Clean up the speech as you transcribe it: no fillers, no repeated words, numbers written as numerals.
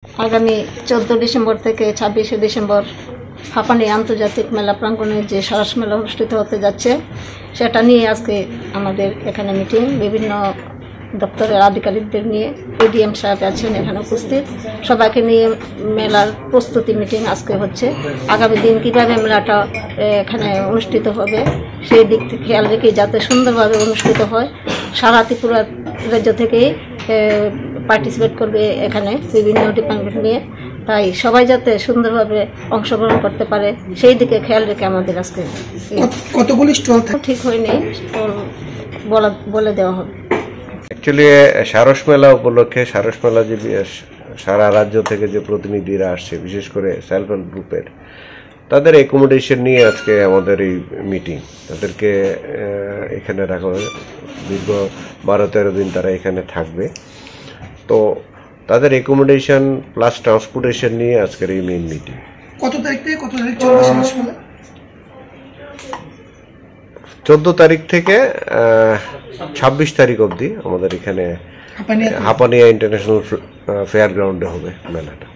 আগামী 14 ডিসেম্বর থেকে 26শে ডিসেম্বর হাঁপানি আন্তর্জাতিক মেলা প্রাঙ্গণে যে সরস মেলা অনুষ্ঠিত হতে যাচ্ছে সেটা নিয়ে আজকে আমাদের এখানে মিটিং। বিভিন্ন দপ্তরের আধিকারিকদের নিয়ে এডিএম সাহেব আছেন এখানে উপস্থিত, সবাইকে নিয়ে মেলার প্রস্তুতি মিটিং আজকে হচ্ছে। আগামী দিন কীভাবে মেলাটা এখানে অনুষ্ঠিত হবে সেই দিক থেকে খেয়াল রেখে যাতে সুন্দরভাবে অনুষ্ঠিত হয়। সারা ত্রিপুরা রাজ্য থেকেই পার্টিসিপেট করবে এখানে বিভিন্ন ডিপার্টমেন্ট নিয়ে, তাই সবাই যাতে সুন্দরভাবে অংশগ্রহণ করতে পারে সেই দিকে খেয়াল রেখে আমাদের আজকে কতগুলি স্টল ঠিক হয়নি, বলে দেওয়া হবে। অ্যাকচুয়ালি সারস মেলা উপলক্ষে সারস মেলা যে সারা রাজ্য থেকে যে প্রতিনিধিরা আসছে, বিশেষ করে সেলফ হেল্প গ্রুপের, তাদের অ্যাকোমোডেশন নিয়ে আজকে আমাদের এই মিটিং। তাদেরকে এখানে রাখা হবে, দীর্ঘ 12-13 দিন তারা এখানে থাকবে। তো তাদের অ্যাকোমোডেশন প্লাস ট্রান্সপোর্টেশন নিয়ে আজকের এই মেইন মিটিং। কত তারিখ থেকে কত তারিখ চলবে সারস মেলা? 14 তারিখ থেকে 26 তারিখ অবধি আমাদের এখানে হাঁপানিয়া ইন্টারন্যাশনাল ফেয়ার গ্রাউন্ডে হবে মেলাটা।